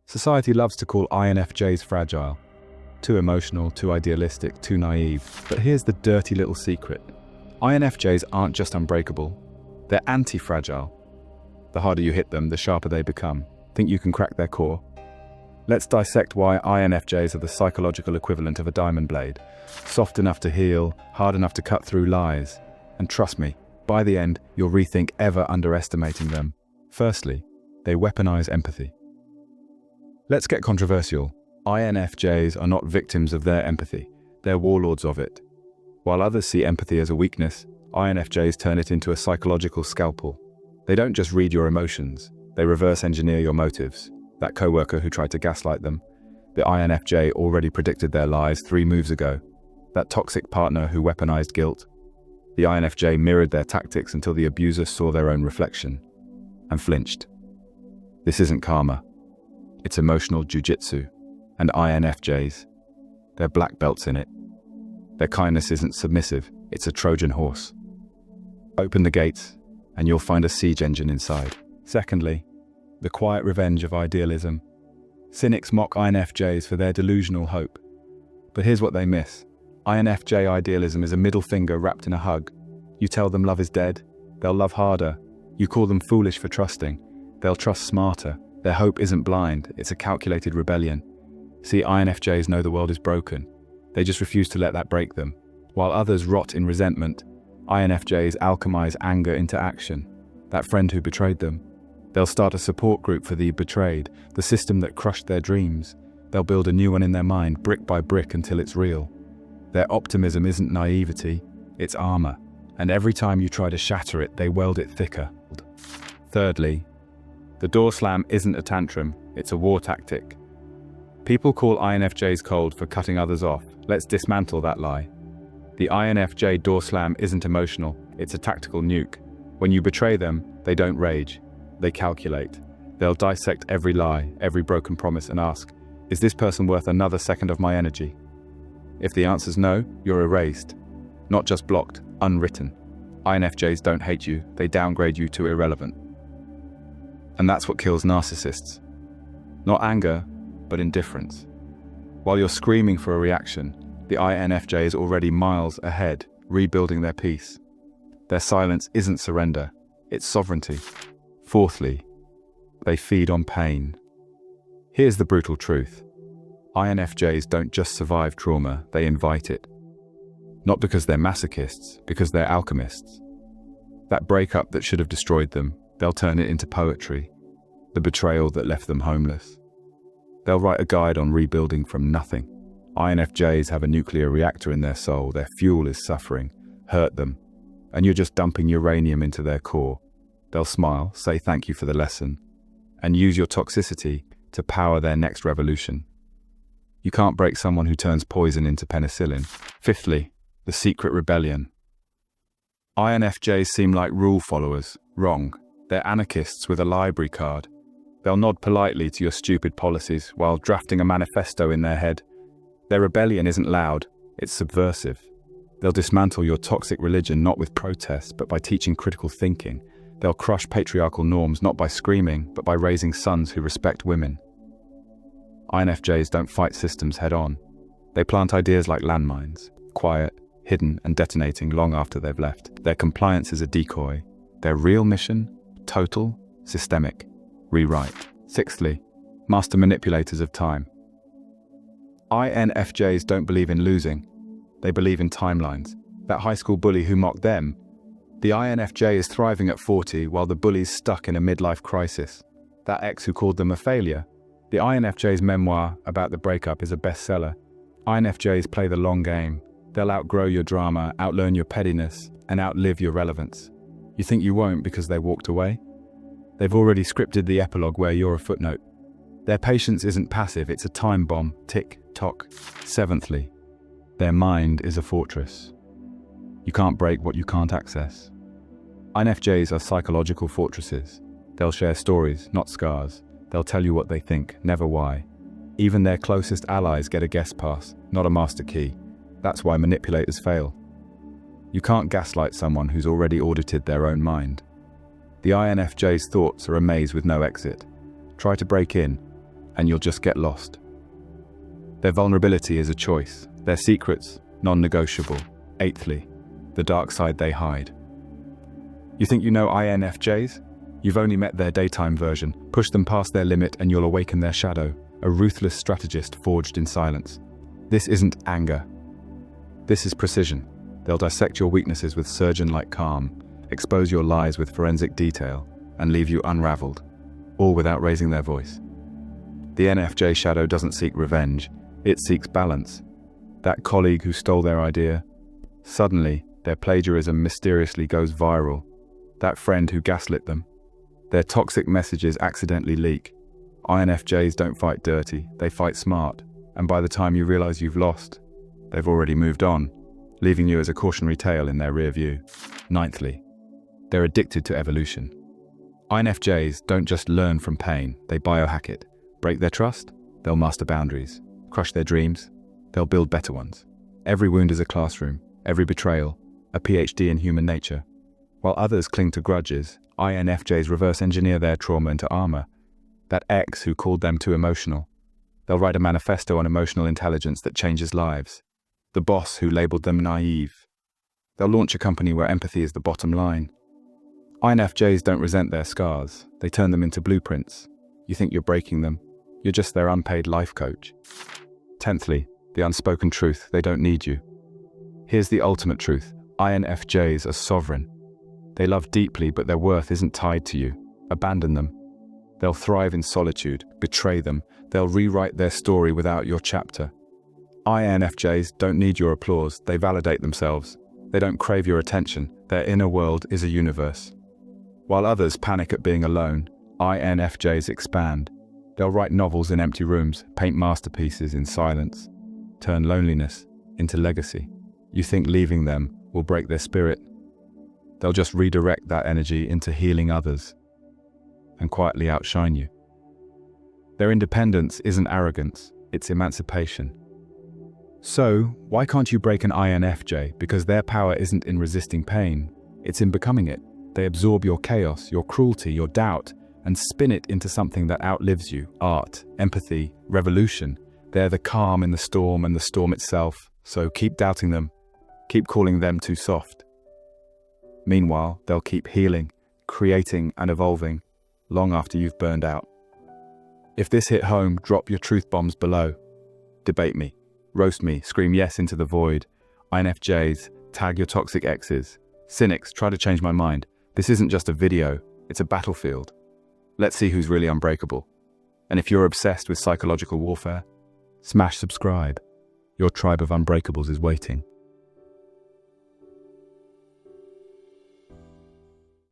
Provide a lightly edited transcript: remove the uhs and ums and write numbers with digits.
Society loves to call INFJs fragile. Too emotional, too idealistic, too naive. But here's the dirty little secret. INFJs aren't just unbreakable. They're anti-fragile. The harder you hit them, the sharper they become. Think you can crack their core? Let's dissect why INFJs are the psychological equivalent of a diamond blade. Soft enough to heal, hard enough to cut through lies. And trust me, by the end, you'll rethink ever underestimating them. Firstly, they weaponize empathy. Let's get controversial. INFJs are not victims of their empathy. They're warlords of it. While others see empathy as a weakness, INFJs turn it into a psychological scalpel. They don't just read your emotions, they reverse engineer your motives. That coworker who tried to gaslight them, the INFJ already predicted their lies 3 moves ago. That toxic partner who weaponized guilt, the INFJ mirrored their tactics until the abuser saw their own reflection and flinched. This isn't karma, it's emotional jujitsu. And INFJs, they're black belts in it. Their kindness isn't submissive, it's a Trojan horse. Open the gates, and you'll find a siege engine inside. Secondly, the quiet revenge of idealism. Cynics mock INFJs for their delusional hope. But here's what they miss. INFJ idealism is a middle finger wrapped in a hug. You tell them love is dead, they'll love harder. You call them foolish for trusting, they'll trust smarter. Their hope isn't blind, it's a calculated rebellion. See, INFJs know the world is broken. They just refuse to let that break them. While others rot in resentment, INFJs alchemize anger into action. That friend who betrayed them. They'll start a support group for the betrayed, the system that crushed their dreams. They'll build a new one in their mind, brick by brick, until it's real. Their optimism isn't naivety, it's armor. And every time you try to shatter it, they weld it thicker. Thirdly, the door slam isn't a tantrum, it's a war tactic. People call INFJs cold for cutting others off. Let's dismantle that lie. The INFJ door slam isn't emotional, it's a tactical nuke. When you betray them, they don't rage, they calculate. They'll dissect every lie, every broken promise and ask, is this person worth another second of my energy? If the answer's no, you're erased. Not just blocked, unwritten. INFJs don't hate you, they downgrade you to irrelevant. And that's what kills narcissists. Not anger, but indifference. While you're screaming for a reaction, the INFJ is already miles ahead, rebuilding their peace. Their silence isn't surrender, it's sovereignty. Fourthly, they feed on pain. Here's the brutal truth. INFJs don't just survive trauma, they invite it. Not because they're masochists, because they're alchemists. That breakup that should have destroyed them, they'll turn it into poetry. The betrayal that left them homeless. They'll write a guide on rebuilding from nothing. INFJs have a nuclear reactor in their soul, their fuel is suffering, hurt them, and you're just dumping uranium into their core. They'll smile, say thank you for the lesson, and use your toxicity to power their next revolution. You can't break someone who turns poison into penicillin. Fifthly, the secret rebellion. INFJs seem like rule followers. Wrong. They're anarchists with a library card. They'll nod politely to your stupid policies while drafting a manifesto in their head. Their rebellion isn't loud, it's subversive. They'll dismantle your toxic religion not with protest, but by teaching critical thinking. They'll crush patriarchal norms not by screaming, but by raising sons who respect women. INFJs don't fight systems head-on. They plant ideas like landmines, quiet, hidden, and detonating long after they've left. Their compliance is a decoy. Their real mission? Total, systemic. Rewrite. Sixthly, master manipulators of time. INFJs don't believe in losing. They believe in timelines. That high school bully who mocked them, the INFJ is thriving at 40 while the bully's stuck in a midlife crisis. That ex who called them a failure, the INFJ's memoir about the breakup is a bestseller. INFJs play the long game. They'll outgrow your drama, outlearn your pettiness, and outlive your relevance. You think you won't because they walked away? They've already scripted the epilogue where you're a footnote. Their patience isn't passive, it's a time bomb. Tick, tock. Seventhly, their mind is a fortress. You can't break what you can't access. INFJs are psychological fortresses. They'll share stories, not scars. They'll tell you what they think, never why. Even their closest allies get a guest pass, not a master key. That's why manipulators fail. You can't gaslight someone who's already audited their own mind. The INFJ's thoughts are a maze with no exit. Try to break in, and you'll just get lost. Their vulnerability is a choice. Their secrets, non-negotiable. Eighthly, the dark side they hide. You think you know INFJs? You've only met their daytime version. Push them past their limit and you'll awaken their shadow, a ruthless strategist forged in silence. This isn't anger. This is precision. They'll dissect your weaknesses with surgeon-like calm, expose your lies with forensic detail, and leave you unraveled, all without raising their voice. The NFJ shadow doesn't seek revenge, it seeks balance. That colleague who stole their idea, suddenly their plagiarism mysteriously goes viral. That friend who gaslit them, their toxic messages accidentally leak. INFJs don't fight dirty, they fight smart, and by the time you realize you've lost, they've already moved on, leaving you as a cautionary tale in their rear view. Ninthly, they're addicted to evolution. INFJs don't just learn from pain, they biohack it. Break their trust, they'll master boundaries. Crush their dreams, they'll build better ones. Every wound is a classroom, every betrayal, a PhD in human nature. While others cling to grudges, INFJs reverse engineer their trauma into armor. That ex who called them too emotional, they'll write a manifesto on emotional intelligence that changes lives. The boss who labeled them naive, they'll launch a company where empathy is the bottom line. INFJs don't resent their scars, they turn them into blueprints. You think you're breaking them, you're just their unpaid life coach. Tenthly, the unspoken truth, they don't need you. Here's the ultimate truth, INFJs are sovereign. They love deeply, but their worth isn't tied to you. Abandon them. They'll thrive in solitude, betray them. They'll rewrite their story without your chapter. INFJs don't need your applause, they validate themselves. They don't crave your attention, their inner world is a universe. While others panic at being alone, INFJs expand. They'll write novels in empty rooms, paint masterpieces in silence, turn loneliness into legacy. You think leaving them will break their spirit? They'll just redirect that energy into healing others and quietly outshine you. Their independence isn't arrogance, it's emancipation. So, why can't you break an INFJ? Because their power isn't in resisting pain, it's in becoming it. They absorb your chaos, your cruelty, your doubt, and spin it into something that outlives you. Art, empathy, revolution. They're the calm in the storm and the storm itself. So keep doubting them. Keep calling them too soft. Meanwhile, they'll keep healing, creating and evolving long after you've burned out. If this hit home, drop your truth bombs below. Debate me, roast me, scream yes into the void. INFJs, tag your toxic exes. Cynics, try to change my mind. This isn't just a video, it's a battlefield. Let's see who's really unbreakable. And if you're obsessed with psychological warfare, smash subscribe. Your tribe of unbreakables is waiting.